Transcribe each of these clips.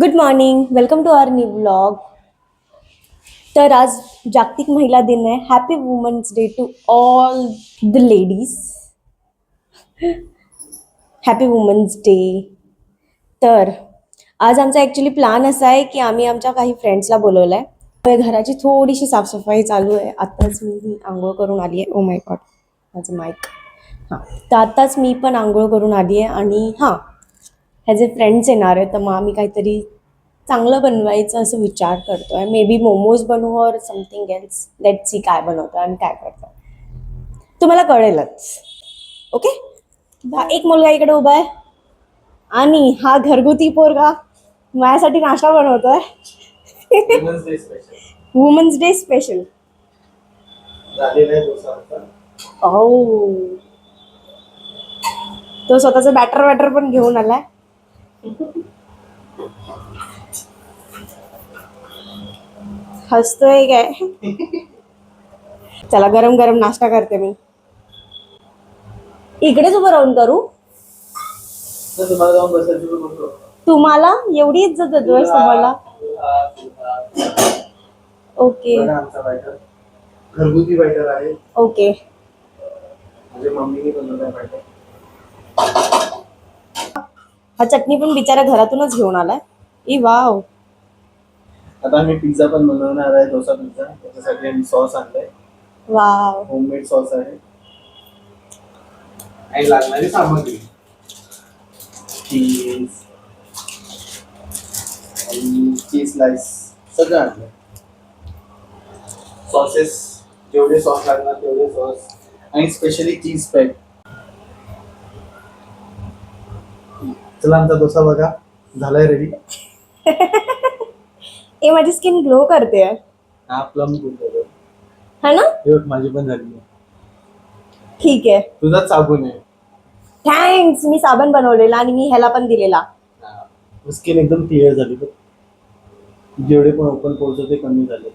Good morning, welcome to our new vlog. तर आज जागतिक महिला दिन आहे. Happy women's day to all the ladies. Happy women's day. तर आज आमचा ॲक्च्युली प्लॅन असा आहे की आम्ही आमच्या काही फ्रेंड्सला बोलवलं आहे. घराची थोडीशी साफसफाई चालू आहे. आत्ताच मी आंघोळ करून आली आहे. ओ माय गॉड, माझं माईक. हां, तर आत्ताच मी पण आंघोळ करून आली आहे आणि हां, ह्याचे फ्रेंड्स येणार आहे, तर मग आम्ही काहीतरी चांगलं बनवायचं असं विचार करतोय. मे बी मोमोज बनवू और समथिंग एल्स. लेट सी काय बनवतो आणि काय करतो तुम्हाला कळेलच. ओके. हा एक मुलगा इकडे उभा आहे आणि हा घरगुती पोरगा माझ्यासाठी नाश्ता बनवतोय. Women's day special. ओ, तो स्वतःचं बॅटर पण घेऊन आलाय. हसतोय काय? चला, गरम गरम नाश्ता करते मी. इकडेच उभं राहून करू? तुम्हाला एवढी इज्जत देतोय तुम्हाला? ओके घरगुती बॅटर आहे. ओके. म्हणजे मम्मीने बनवलाय बॅटर. हा चटणी पण बिचारा घरातूनच घेऊन आलाय. E wow. आता आम्ही पिझ्झा पण बनवणार आहे, डोसा पिझ्झा. त्याच्यासाठी आम्ही सॉस आणलाय. वाव. होममेड सॉस आहे. आणि लागणारी सामग्री चीज आणि चीज स्लाइस सगळं आणलंय. सॉसेस जेवढे सॉस लागणार तेवढे सॉस आणि स्पेशली चीज स्प्रेड. चला, आमचा डोसा बघा झालाय रेडी. ए, माझी स्किन ग्लो करते. हा प्लम गुड है ना? माझी पण झाली. ठीक आहे. तुझाच साबून आहे. थँक्स. मी साबण बनवलेला आणि मी ह्याला पण दिलेला. स्किन एकदम क्लिअर झाली. जेवढे पण ओपन पोर्स होते कमी झाले.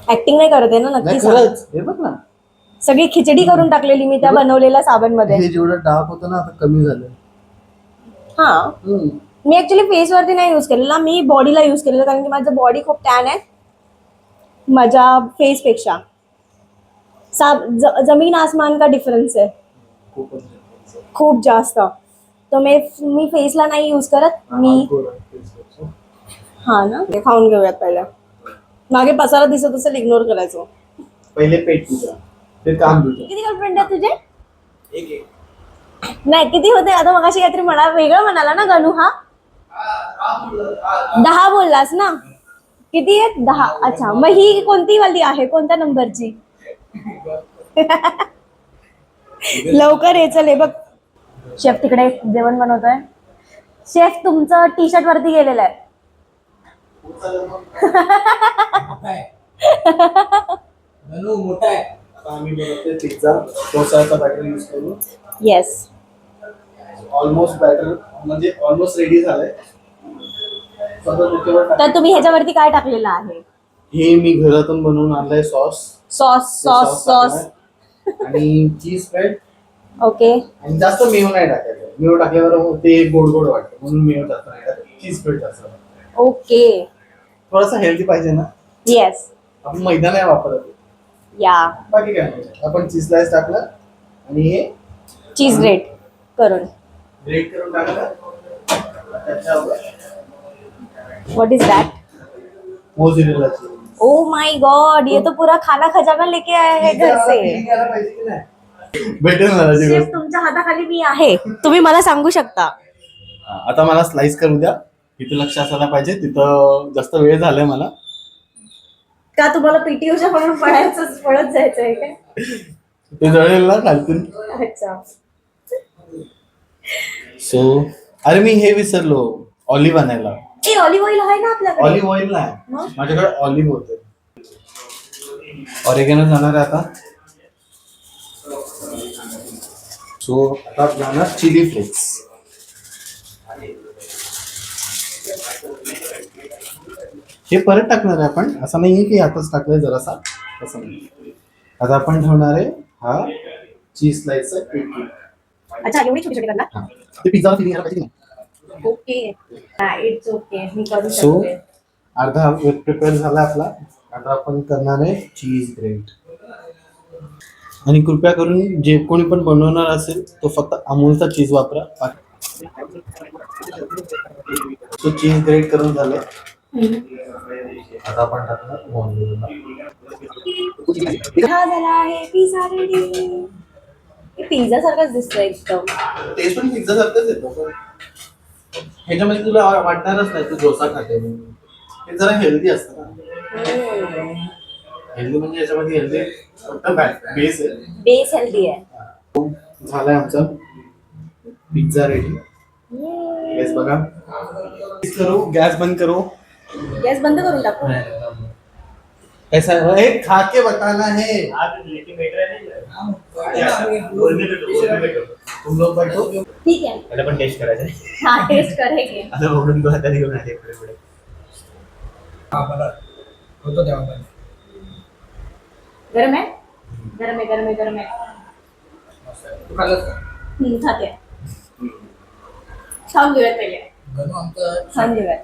ऍक्टिंग नाही करते ना? नक्की सांग. खरंच हे बघ ना, सगळी खिचडी करून टाकलेली मी त्या बनवलेल्या साबण मध्ये. हे जेवढं डार्क होतं ना आता कमी झालं. हा, मी ऍक्च्युली फेस वरती नाही यूज केलेला, मी बॉडीला यूज केलेला, कारण की माझं बॉडी खूप टॅन आहे माझ्या फेस पेक्षा. जमीन आसमान का डिफरन्स आहे खूप जास्त. तर मी फेसला नाही यूज करत. मी हा ना, ते खाऊन घेऊयात पहिला. मागे पसारा दिसत असेल, इग्नोर करायचो. पहिले पेट तुझा ते काम तुझं. किती गर्लफ्रेंड आहेत तुझे? एक नाही, किती होते? आता मगाशी काहीतरी वेगळं म्हणाला ना गणू. हा 10 बोललास ना? किती आहेत? 10. अच्छा, मग ही कोणती वाली आहे? कोणत्या नंबरची? लवकर ये. चल, हे बघ, शेफ तिकडे जेवण बनवतोय. शेफ तुमचं टी शर्ट वरती गेलेलं आहे. मोठा आहे. आता आम्ही बनवतोय पिझ्झा. डोसाचा बॅटर यूज करू. येस. ऑलमोस्ट बॅटर म्हणजे ऑलमोस्ट रेडी झालंय. तर तुम्ही ह्याच्यावरती काय टाकलेलं आहे? हे मी घरातून बनवून आणलंय सॉस. सॉस आणि चीज स्प्रेड. ओके. आणि जास्त मेयो नाही टाकायचं. मेयो टाकल्यावर ते गोड गोड वाटतं, म्हणून मेयो जास्त नाही टाकायचं. चीज स्प्रेड जास्त. ओके. थोडासा हेल्दी पाहिजे ना. येस. आपण मैदा नाही वापरत. या, बाकी काय नाही. आपण चीज स्लाइस टाकलं आणि हे चीज ग्रेट करून. ग्रेट करून टाकलं. त्याच्यावर what is that? Mozzarella cheese. Oh my God, ये तो पूरा खाना खजाना लेके आया है घर से. भेटेल ना शेफ, तुमच्या हाताखाली मी आहे, तुम्ही मला सांगू शकता. आता मला स्लाइस करू द्या. तिथे लक्ष असायला पाहिजे. तिथं जास्त वेळ झालाय मला. का तुम्हाला पीटी उषा म्हणून पळत जायचंय काय? ते जळेल ना खालतून. अच्छा. सो अरे मी हे विसरलो, ऑलिव्ह आणायला. ए, ऑलिव्ह ऑइल आहे ना आपल्याकडे? ऑलिव्ह ऑइल नाही, माझ्याकडे ऑलिव्ह होते. ऑरेगॅनो जाणार आहे आता. सो आता जाणार चिली फ्लेक्स. हे परत टाकणार आहे आपण, असं नाहीये की आताच टाकलंय जरासा, असं नाही. आता आपण ठेवणार आहे हा चीज स्लाइसचा पीठ. अच्छा, एवढी छोटी छोटी करणार? ते पिझ्झा फिलिंग यायला पाहिजे की नाही. ओके, इट्स ओके, मी करू So, शकते. अर्धा प्रिपेअर झाला आपला. आता आपण करणार आहे चीज ग्रेट. आणि कृपया करून जे कोणी पण बनवणार असेल तो फक्त अमूलचा चीज वापरा. तो चीज ग्रेट करून झालं. आता आपण टाकणार मोहरीला. हा झाला आहे पिझ्झा रेडी. पिझ्झा सारखाच दिसतोय एकदम. टेस्ट पण पिझ्झा सारखंच येतो पण ह्याच्यामध्ये तुला वाटणारच नाही तू डोसा खाते म्हणून. हे जरा हेल्दी असतं ना. हेल्दी म्हणजे याच्यामध्ये हेल्दी फक्त बेस आहे. बेस हेल्दी आहे. झालाय आमचा पिझ्झा रेडी. गॅस बघा. करू गॅस बंद करू. गॅस बंद करून टाकू. ऐसा है खा के बताना है. तुम लोग बैठो. ठीक आहे. त्याला पण टेस्ट करायचं आहे. हा टेस्ट करेंगे. आता उघडून तो हातात घेऊन आले पुढे पुढे. गरम आहे. गरम आहे, गरम आहे, गरम आहे. खाते. खाऊन घेऊयात पहिले. खाऊन घेऊयात.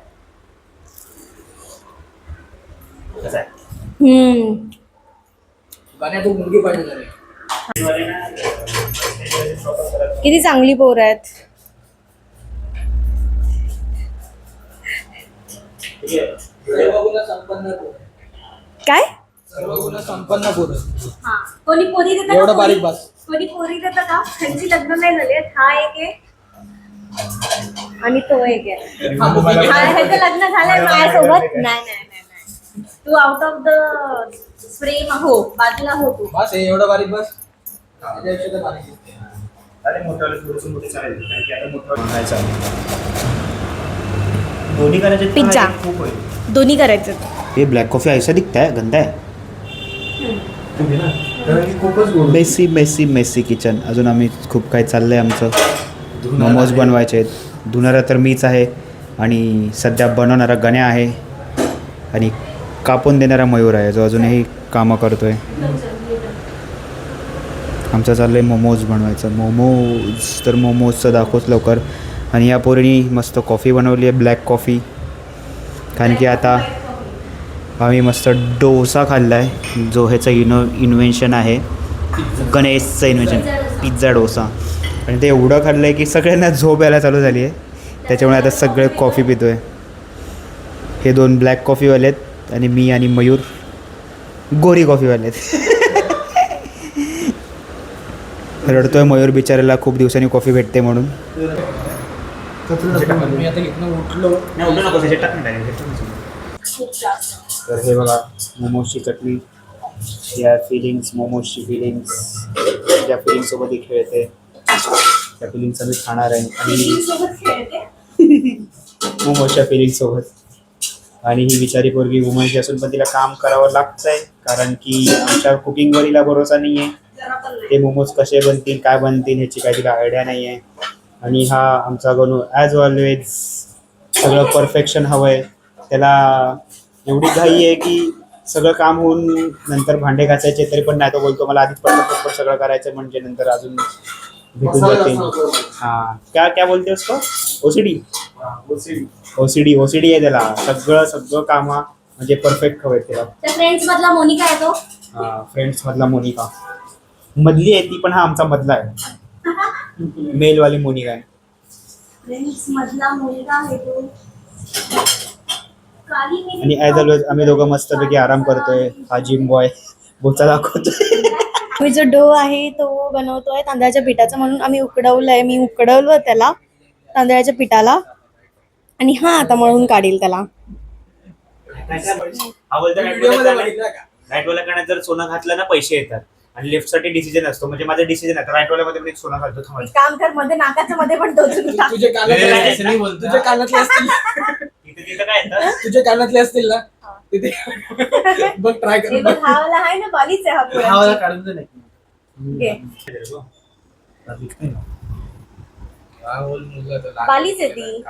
कसं आहे? किती चांगली पोरं आहेत. काय संपन्न पोरं. हा कोणी पोरी देतं एवढं का? बारीक बास. कोणी पोरी देतं का? त्यांची लग्न नाही झाली आहेत. हा एक आहे आणि तो एक आहे. हा ह्याचं लग्न झालंय माझ्यासोबत. नाही नाही नाही नाही, तू आउट ऑफ द फ्रेम हो, बाजूला हो तू. बस हे एवढं बारीक बस. त्याच्यापेक्षा तर बारीक आहे. अरे मोठं थोडंसं मोठे चालेल कारण की आता मोठं बनायचं आहे. दोन्ही करायचे पिझ्झा. खूप होईल. दोन्ही करायचं. ये ब्लॅक कॉफी ऐसा दिखता है गंदा है. तुम्ही ना कारण की खूपच गोड. Messy messy messy kitchen. अजून आम्ही खूप काही चाललंय आमचं. मोमोज बनवायचे आहेत. धुणारा तर मीच आहे आणि सध्या बनवणारा गण्या आहे आणि कापून देणारा मयूर आहे जो अजूनही कामं करतोय. आमचं चाललंय मोमोज बनवायचं. मोमोज तर मोमोजचं दाखवच लवकर. आणि या पोरीनी मस्त कॉफी बनवली आहे, ब्लॅक कॉफी. कारण की आता आम्ही मस्त डोसा खाल्ला आहे जो ह्याचं इन्व्हेन्शन आहे, गणेशचं इन्व्हेन्शन, पिझ्झा डोसा. आणि ते एवढं खाल्लं आहे की सगळ्यांना झोप यायला चालू झाली आहे. त्याच्यामुळे आता सगळे कॉफी पितो आहे. हे दोन ब्लॅक कॉफीवाले आहेत आणि मी आणि मयूर गोरी कॉफीवाले आहेत. रडतोय मयूर बिचारायला, खूप दिवसांनी कॉफी भेटते म्हणून. मी आता इथनं उठलो. तर हे बघा मोमोजची चटणी. या फिलिंग्स, मोमोजची फिलिंग्स, त्या फिलिंगसोबत ही खेळते. त्या फिलिंग्स आम्ही खाणार आहे आणि मोमोजच्या फिलिंगसोबत. आणि ही बिचारी पोरगी वुमनची असून पण तिला काम करावं लागतंय कारण की आमच्या कुकिंगवर हिला भरोसा नाही आहे. ते मोमोज कसे बनतील, काय बनतील ह्याची काही तिला आयडिया नाही आहे. आणि हा आमचा गणू ॲज ऑलवेज सगळं परफेक्शन हवं आहे त्याला. एवढी घाई आहे की सगळं काम होऊन नंतर भांडे घासायचे तरी पण नाही. तो बोलतो मला आधीच पटपट सगळं करायचं म्हणजे नंतर अजून भेटून जाते. हां क्या बोलते उसको? ओसीडी. ओसीडी आहे त्याला. सगळं कामं म्हणजे परफेक्ट हवं आहे त्याला. फ्रेंड्स मधला मोनिका आहे तो. फ्रेंड्स मधला मोनिका मधली आहे ती, पण हा आमचा मधला आहे. मेलवाली मोनिका आहे. फ्रेंड्स मधला मुलगा आहे तो. आणि ॲज ऑलवेज आम्ही दोघं मस्तपैकी आराम करतोय. हा जिम बॉय बोचा दाखवतोय. आम्ही जो डो आहे तो बनवतोय तांदळाच्या पिठाचा, म्हणून आम्ही उकडवलंय. मी उकडवलं त्याला तांदळाच्या पिठाला आणि हा आता मळून काढील त्याला. राईटवाल्या कानात जर सोनं घातलं ना पैसे येतात आणि लेफ्ट साठी डिसिजन असतो. म्हणजे माझा डिसिजन आहे राईटवाल्या मध्ये मी सोनं घालतो. एक काम कर, मध्ये नाकाच्या मध्ये पण टोचून टाक. तुझे कानातले असतील. तिथं काय येतं? तुझे कानातले असतील ना तिथे बघ ट्राय हे कर. बघ, हा वाला आहे ना, बालीच आहे हा हा पुरा. वाला काढून दे नाही. घे. बालीच आहे ती,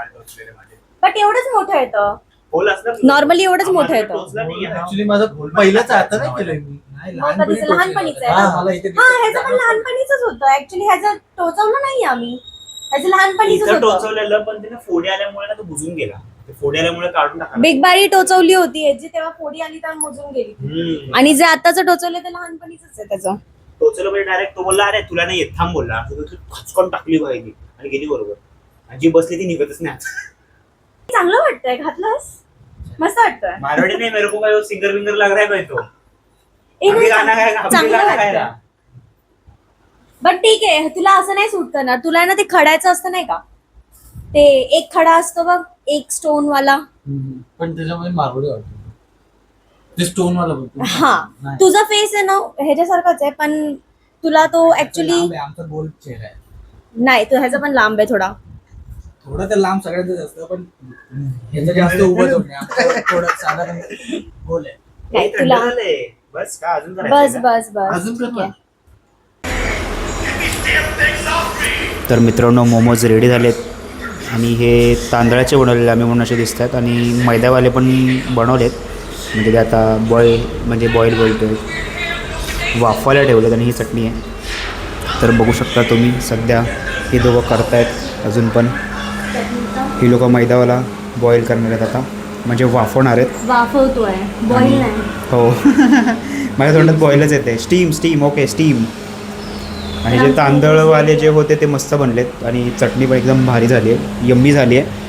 बट एवढंच मोठं येतं. होल असतं नॉर्मली एवढंच मोठं येतं. टोचला नाहीये ना. ऍक्च्युली माझं पहिलंच आता नाही केलंय मी. मग कधीच लहानपणीच आहे हा, ना. मला इथे हा ह्याचं पण लहानपणीच होतं ऍक्च्युली. ह्याचं टोचवलं नाही आम्ही. त्याचं लहानपणीच इथं होतं. टोचवलेलं पण त्याला फोडी आल्यामुळे ना तो बुजून गेला. ते फोडी आल्यामुळे काढून टाकला. बिग बारी टोचवली होती ह्याची, तेव्हा फोडी आली तर मोजून गेली. आणि जे आताच टोचवलं ते लहानपणीच आहे त्याचं. टोचलं म्हणजे डायरेक्ट तो बोलला अरे तुला नाही येत थांब बोलला. खचकन टाकली पाहिजे आणि गेली बरोबर. आणि जी बसली ती निघतच नाही. चांगलं वाटतंय, घातलंस मस्त वाटतंय. मारवाडी नाही मेरे को काय सिंगर विंगर लग रहा है तो. ए, अभी गाना गाएगा, अभी चांगलं गाना वाटतंय. गाएगा. बट ठीक आहे, तुला असं नाही सूट करणार. तुला ना ते खड्याचं असतं नाही का, ते एक खडा असतो बघ, एक स्टोन वाला. पण त्याच्यामध्ये मारवडी वाटतो ते स्टोन वाला बोलतो. हा, नाही. तुझा फेस आहे ना ह्याच्यासारखाच आहे, पण तुला तो ऍक्च्युली आमचा गोल चेहरा आहे. नाही, तो ह्याचा पण लांब आहे थोडा. थोडं तर लांब सगळ्यांचं असतं पण ह्याचं जास्त उभं होत नाही. आमचं थोडं साधारण गोल आहे. नाही, हे तुला थंड झालंय. बस का अजून बस करायचंय का? बस बस अजून कर ना. तर मित्रांनो मोमोज रेडी झालेत आणि हे तांदळाचे बनवलेले आम्ही म्हणून असे दिसत आहेत आणि मैद्यावाले पण बनवलेत. म्हणजे ते आता बॉईल बोलतो वाफवायला ठेवलेत आणि ही चटणी आहे. तर बघू शकता तुम्ही सध्या हे दोघं करतायत. अजून पण ही लोकं मैदावाला बॉईल करणार आहेत आता, म्हणजे वाफवणार आहेत. वाफवतोय, बॉईल नाही. हो माझ्या तोंडात बॉईलच येते. Steam okay steam. आणि जे तांदळवाले जे होते ते मस्त बनलेत आणि चटणी पण एकदम भारी झाली आहे, यम्मी झाली आहे.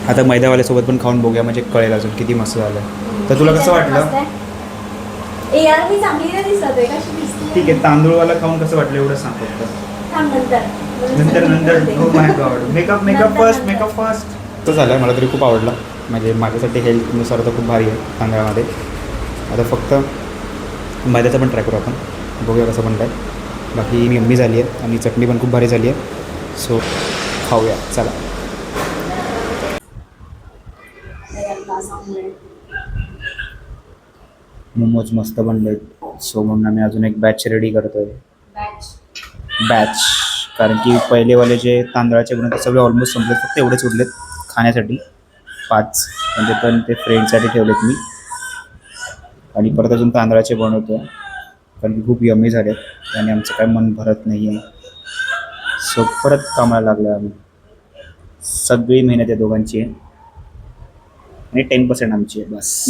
आता मैदावाल्यासोबत पण खाऊन बघूया म्हणजे कळेल अजून किती मस्त झालं. तर तुला कसं वाटलं? ए यार, मी चांगली नाही दिसत आहे, कशी दिसते? ठीक आहे, तांदूळवाला खाऊन कसं वाटलं एवढं सांग फक्त. थांब, नंतर हो माय गॉड, मेकअप फर्स्ट. तो झालं, मला तरी खूप आवडला. म्हणजे माझ्यासाठी हेल्थनुसार तर खूप भारी आहे तांदळामध्ये. आता फक्त मैद्याचा पण ट्राय करू आपण, बघूया कसं बनलं आहे. बाकी यम्मी झाली आहे आणि चटणी पण खूप भारी झाली आहे. सो खाऊया चला. मोमोज मस्त बनले आहेत. सो म्हणून आम्ही अजून एक बॅच रेडी करतोय. बॅच कारण की पहिलेवाले जे तांदळाचे बनवते सगळे ऑलमोस्ट संपलेत, फक्त एवढेच उरलेत खाण्यासाठी 5. म्हणजे पण ते फ्रेंडसाठी ठेवलेत मी. आणि परत अजून तांदळाचे बनवतो कारण की खूप यम्मी झालेत आणि आमचं काय मन भरत नाही आहे. सो परत कामाला लागलो आम्ही. सगळी मेहनत आहे दोघांची आहे आणि 10% आमची आहे बस.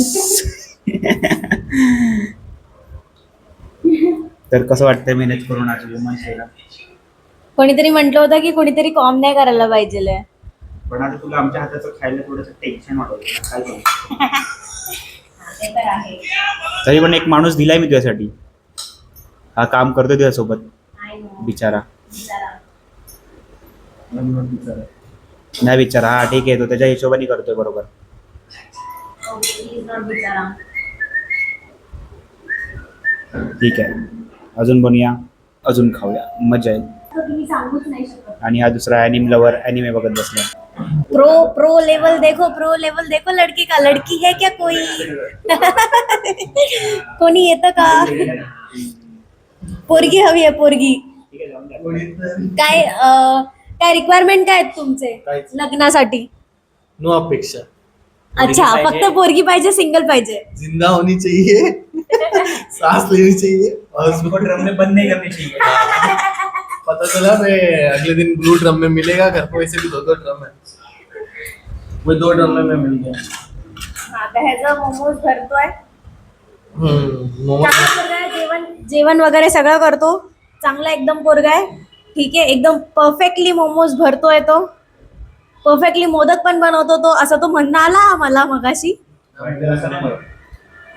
तर कसं वाटतंय मेहनत करून आज मन केला. कोणीतरी म्हटलं होतं की कोणीतरी कॉम नाही करायला पाहिजे. पण आता तुला आमच्या हाताचं खायला थोडंसं टेन्शन वाटत काय करू. तरी पण एक माणूस दिलाय मी तुझ्यासाठी, हा काम करतो तुझ्यासोबत बिचारा. नाही बिचारा, हा ठीक आहे, तो त्याच्या हिशोबाने करतोय बरोबर. ठीक आहे, अजून बनूया, अजून खाऊया, मजा येईल. आणि हा दुसरा ॲनिम लवर ॲनिमे बघत बसला. प्रो लेवल देखो लड़की का, लड़की है क्या कोई? कोणी येतं का? पोरगी हवी आहे, पोरगी. काय काय रिक्वायरमेंट काय आहेत तुमचे काहीच. लग्नासाठी? नो अपेक्षा. अच्छा, फक्त पोरगी पाहिजे, सिंगल पाहिजे. जिंदा होनी चाहिए, सांस लेनी चाहिए और उसको ड्रम में बंद नहीं करनी चाहिए. पता चला मैं अगले दिन ब्लू ड्रम में मिलेगा. घर को वैसे भी 2 ड्रम है, वो 2 ड्रम में मैं मिल गया. आता ह्याचा मोमोज भरतोय. मोमोज चांगला पोरगा आहे, जेवण वगैरे सगळं करतो. चांगला एकदम पोरगा आहे. ठीक आहे, एकदम परफेक्टली मोमोज भरतोय तो. परफेक्टली मोदक पण बनवतो तो, असं तो म्हणणं आला मला मगाशी.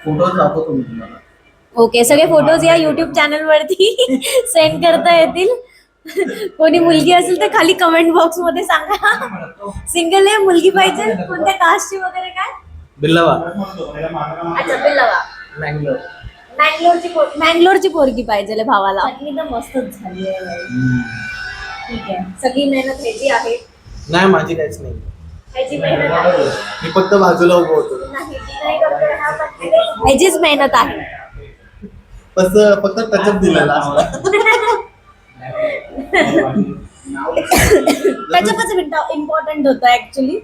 फोटोज दाखवतो मी तुम्हाला. ओके, सगळे फोटोज या युट्यूब चॅनल वरती सेंड करता येतील. कोणी मुलगी असेल तर खाली कमेंट बॉक्स मध्ये सांगा. सिंगल आहे, मुलगी पाहिजे, कोणत्या कास्टची वगैरे काय? बिल्लावा. अच्छा, बिल्लावा. मँगलोर. मँगलोरची पोरगी पाहिजे भावाला. चटणी तर मस्तच झाली आहे बाई. ठीक आहे, सगळी मेहनत ह्याची आहे. नाही, माझी काहीच नाही. ह्याची मेहनत आहे. मी फक्त बाजूला उभं होतो. नाही, ती नाही करतोय हा, पण ह्याचीच मेहनत आहे. फक्त टचअप दिलेला असला. टचअपच इम्पॉर्टंट होतं ऍक्च्युली.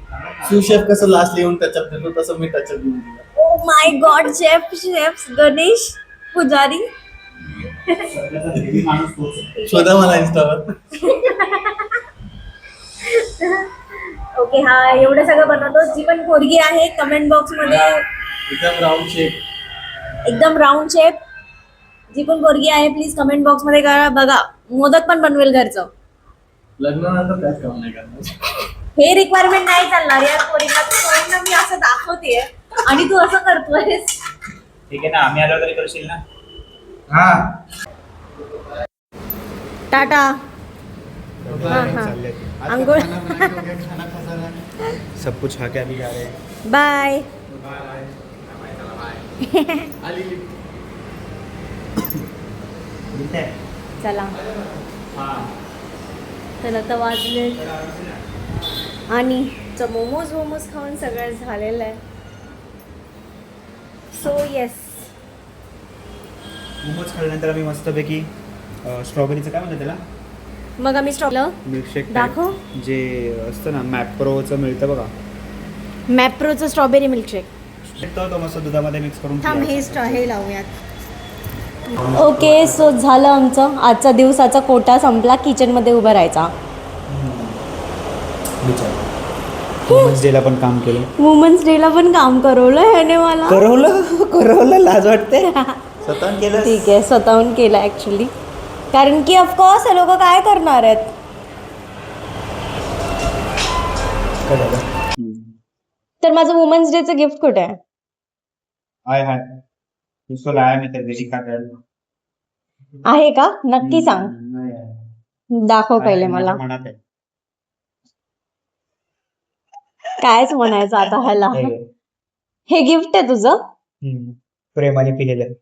शिव शेफ कसं लास्ट येऊन टचअप देतो तसं मी टचअप देऊन दिला. Oh my God, chef Ganesh पुजारी. शोधा मला इंस्टावर. ओके हा एवढं सगळं बनवतो. जी पण पोरगी आहे कमेंट बॉक्स मध्ये एकदम राऊंड शेप. एकदम राऊंड शेप जी पण पोरगी आहे प्लीज कमेंट बॉक्स मध्ये करा. बघा मोदक पण बनवेल घरचं. लग्नानंतर त्याच काम नाही करणार. हे रिक्वायरमेंट नाही चालणार यार. पोरींना मी असं दाखवतेय आणि तू असं करतोयस. ठीक आहे ना, आम्ही आलो तरी करशील ना. हा टाटा. चालले अंघोळ. सब कुछ खा के अभी जा रहे हैं. बाय. चला तर आता वाजले आणि मोमोज खाऊन सगळं झालेलं आहे. So yes. मोमोज खाल्ल्यानंतर आम्ही मस्तपैकी स्ट्रॉबेरीचं काय म्हणतात त्याला, मग आम्ही स्टॉपलं मिल्कशेक दाखव. जे असतं ना मॅप्रोचं मिळतं बघा. मॅप्रोचं स्ट्रॉबेरी मिल्कशेक. तो मस्त दुधामध्ये मिक्स करून थांब पियायचं. हे लावूयात. ओके सो झालं आमचं आजचा दिवसाचा कोटा संपला. किचनमध्ये उभं राहायचा. वुमन्स डेला पण काम केलं. वुमन्स डेला पण काम करवलं ह्याने मला. करवलं लाज वाटते. स्वतःहून केलं. ठीक आहे स्वतःहून केलं ॲक्च्युली. कारण की ऑफकोर्स हे लोक काय करणार आहेत. काय झालं? तर माझं वुमन्स डेचं गिफ्ट कुठे आहे. हाय उसको लाया मी तेरे लिए खाकर. आहे का नक्की सांग. दाखव पहिले मला. माझ्या मनात आहे. कायच म्हणायचं आता ह्याला. हे गिफ्ट आहे तुझं. प्रेमाने पिलेलं.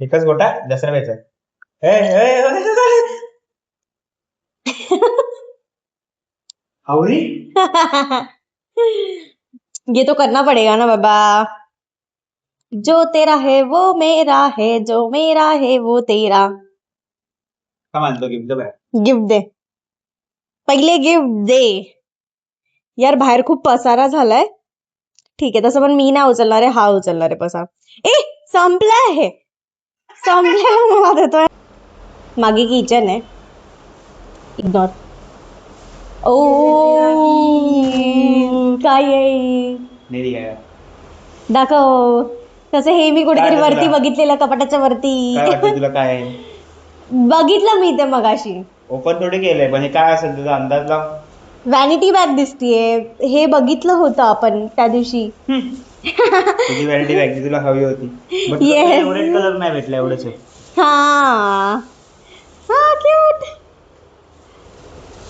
एकच गोटा दसरा व्हायचा. आवरी. ये तो करना पड़ेगा ना बाबा. जो तेरा है वो मेरा है, जो मेरा है वो तेरा. का मानतो गिफ्ट बाय. गिफ्ट दे पहिले. गिफ्ट दे यार. बाहेर खूप पसारा झालाय. ठीक आहे तसं पण मी नाही उचलणार आहे. हा उचलणार आहे पसारा. संपला आहे. संपल्याला मला देतोय. मागे किचन आहे. इग्नोर. ओ काय आहे नाही आहे. दाखव. तसं हे मी कुठेतरी काय वरती तुला? बघितलेलं कपाटाच्या वरती. काय वाटतं तुला काय आहे? बघितलं मी ते मगाशी. ओपन थोडी केलंय पण हे काय असेल तुझा अंदाज लाव. व्हॅनिटी बॅग दिसतीये. हे बघितलं होतं आपण त्या दिवशी. तुझी व्हॅनिटी बॅग तुला हवी होती. But तुला Yes. एवढे कलर नाही भेटला एवढंच आहे. हा क्यूट.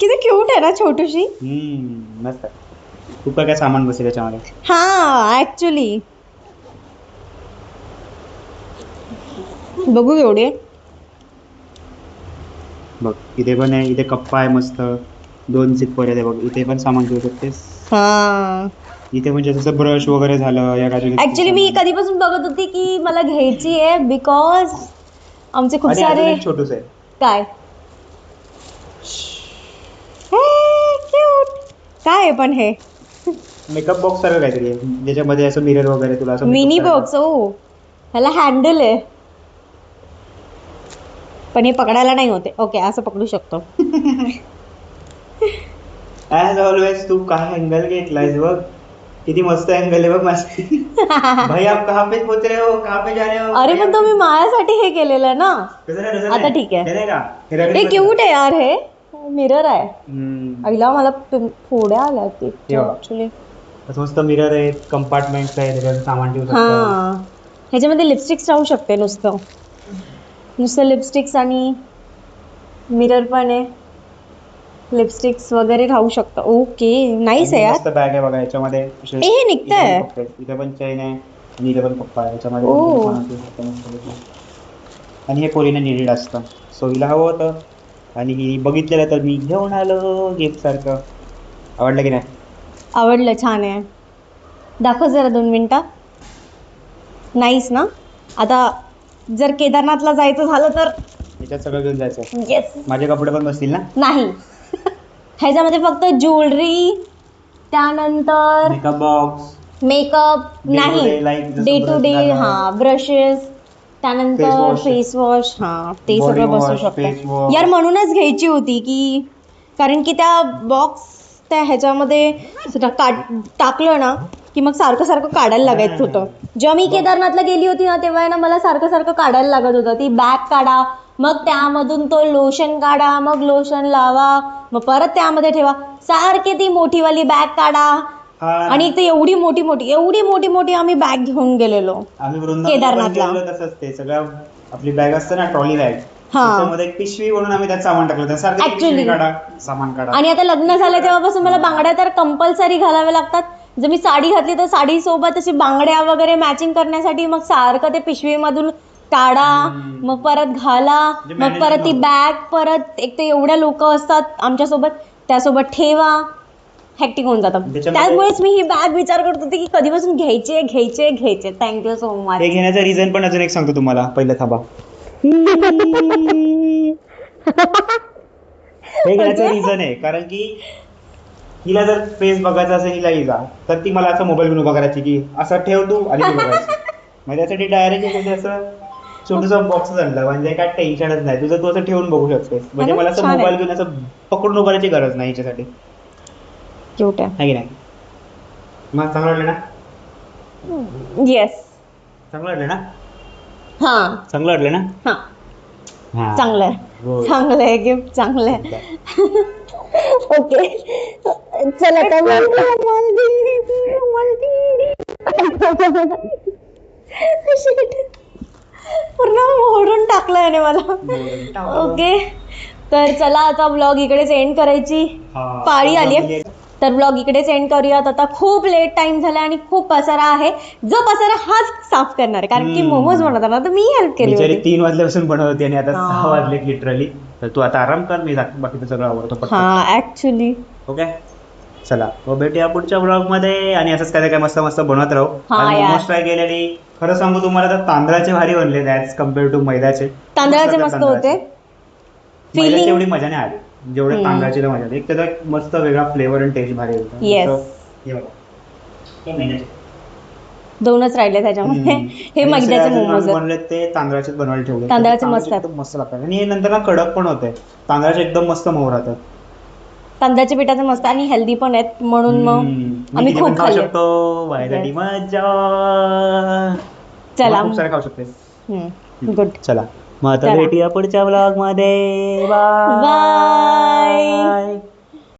किती क्यूट आहे ना छोटूशी. मस्त. तू काय सामान बसेल त्याच्यामध्ये. हा ऍक्च्युली बघू एवढे. बघ इथे पण आहे. इथे कप्पा आहे मस्त. 2 सिप्पर आहे बघ. इथे पण सामान ठेवू शकतेस. हा इथे म्हणजे जसं ब्रश वगैरे झालं या बाजूला. ऍक्च्युली मी कधीपासून बघत होती की मला घ्यायची आहे. बिकॉज आमचे खूप आणि अजून सारे. एक छोटूस आहे. काय क्यूट. काय आहे पण हे मेकअप बॉक्स सारखं काहीतरी आहे ज्याच्यामध्ये असं मिरर वगैरे तुला असं मिनी makeup बॉक्स. ओ ह्याला हँडल आहे पण हे पकडायला नाही होते. ओके असं पकडू शकतो. ऍज ऑलवेज तू काय अँगल घेतलायस बघ. किती मस्त अँगल आहे बघ माझी. भाई आप कहाँ पे पहुंच रहे हो, कहाँ पे जा रहे हो. अरे पण तुम्ही माझ्यासाठी हे केलेलं ना. आता ठीक आहे. हे क्यूट आहे यार. हे मिरर आहे. आईला मला थोड्या आल्या ते ऍक्च्युली. मस्त मिरर आहे. कंपार्टमेंट आहे त्याच्यात सामान ठेवू शकतो. हा ह्याच्यामध्ये लिपस्टिक्स राहू शकते. नुसतं लिपस्टिक्स आणि मिरर पण आहे. लिपस्टिक्स वगैरे राहू शकतं. ओके नाईस आहे यार. मस्त बॅग आहे बघा याच्यामध्ये. हे निघतंय. इथे पण चेन आहे आणि इथे पण पप्पा आहे याच्यामध्ये. ओ. सामान ठेवू शकतो मस्तपैकी. आणि हे पोरीने निडीड असतं. सो हिला हवं होतं आणि ही बघितलेलं तर मी घेऊन आलो गिफ्ट सारखं. आवडलं की नाही. आवडलं. छान आहे. दाखव जरा 2 मिनिटं. नाईस ना. आता जर केदारनाथला जायचं झालं तर याच्यात सगळं घेऊन जायचं. येस. माझे कपडे पण बसतील ना. नाही ह्याच्यामध्ये फक्त ज्वेलरी त्यानंतर मेकअप बॉक्स. मेकअप नाही. डे टू डे हा ब्रशेस त्यानंतर Face wash. Face wash. हा ते Body सगळं बसू wash, face शकतं wash. यार. म्हणूनच घ्यायची होती की कारण की त्या बॉक्स त्या ह्याच्यामध्ये टाकलं ना की मग सारखं सारखं काढायला लागायचं होतं. जेव्हा मी केदारनाथला गेली होती ना तेव्हा आहे ना मला सारखं सारखं काढायला लागत होतं. ती बॅग काढा, मग त्यामधून तो लोशन काढा, मग लोशन लावा, मग परत त्यामध्ये ठेवा, सारखी ती मोठीवाली बॅग काढा. आणि एक तर एवढी मोठी मोठी आम्ही बॅग घेऊन गेलेलो आम्ही वृंदावनला केदारनाथला. पण गेलेलो तसंच. ते सगळं आपली बॅग असते ना, ट्रॉली बॅग, हा. त्याच्यामध्ये एक पिशवी म्हणून आम्ही त्यात सामान टाकलं होतं. सारखं ती Actually. पिशवी काढा, सामान काढा. आणि आता लग्न झालं तेव्हापासून मला बांगड्या तर कंपल्सरी घालाव्या लागतात. जर मी साडी घातली तर साडी सोबत अशी बांगड्या वगैरे मॅचिंग करण्यासाठी मग सारखं ते पिशवीमधून काढा, मग परत घाला, म्हणजे मग परत ती बॅग, परत एक तर एवढ्या लोक असतात आमच्यासोबत, त्यासोबत ठेवा, हॅक्टिक होऊन जातं. त्याच्यामध्ये- त्यामुळेच मी ही बॅग विचार करत होते की कधीपासून घ्यायचे. Thank you so much. हे घेण्याचं रिझन पण अजून एक सांगतो तुम्हाला. पहिलं थांबा. हे घेण्याचं रिझन आहे कारण की हिला जर फेस बघायचा असेल हिला हिचा, तर ती मला असं मोबाईल घेऊन उभा करायची की असं ठेव तू आणि ती बघायची. मग त्यासाठी डायरेक्ट असं छोटूसा बॉक्स आणला, म्हणजे काय टेन्शनच नाही तुझं, तू असं ठेवून बघू शकतेस. म्हणजे मला असं छान आहे. मोबाईल घेऊन असं पकडून उभा करायची गरज नाही याच्यासाठी, क्यूट आहे. आहे की नाही? मग चांगलं वाटलं ना? येस. चांगलं वाटलं ना? हां चांगलं वाटलं ना? हां हां. चांगलं आहे. Good. चांगलं आहे गिफ्ट, चांगलं आहे. ओके चल आता पूर्ण मोडून टाकलं याने मला. ओके तर चला आता ब्लॉग इकडेच एंड करायची हा. पाळी आली आहे. तर ब्लॉग इकडेच एंड करूयात. आता खूप लेट टाइम झाला आणि खूप पसारा आहे. जो पसारा हाच साफ करणार आहे कारण की मोमोज बनवताना तर मी हेल्प केली बिचारी होती. 3 वाजल्यापासून बनवत होती आणि आता हा. 6 वाजले लिटरली. तर तू आता आराम कर, मी बाकीचं सगळं आवडतो पटकन. हा ऍक्च्युली ओके चला मग भेटूया पुढच्या ब्लॉग मध्ये. आणि असंच काय काय मस्त मस्त बनवत राहू. हा, आणि यार. मोमोज ट्राय केलेली, खरं सांगू तुम्हाला तर तांदळाचे भारी बनले ॲज कम्पेअर टू मैद्याचे. तांदळाचे मस्त होते. मैद्याची फिलिंग एवढी मजा नाही आली जेवढे तांदळाची मजा आली. एक त्याचा मस्त वेगळा फ्लेवर आणि टेस्ट भारी होता. Yes. हे बघा, हे मैद्याचे. दोनच राहिले त्याच्यामध्ये. हे आणि मैद्याचे दुसरे अजून मोमोज आम्ही आहेत. बनवले ते तांदळाचे बनवायला ठेवले. तांदळाचे मस्त आहेत. एकदम मस्त लागतात आणि हे नंतर ना कडक पण होते. तांदळाचे एकदम मस्त मऊ राहतात. तांदळाचे पिठाचे मस्त आणि हेल्दी पण आहेत म्हणून मग आम्ही खूप खाऊ खाल्ले. शकतो. बाहेरसाठी मजा. चला खूप सारे खाऊ शकते. गुड. चला मग आता चला. भेटूया पुढच्या ब्लॉग मध्ये. Bye. बाय.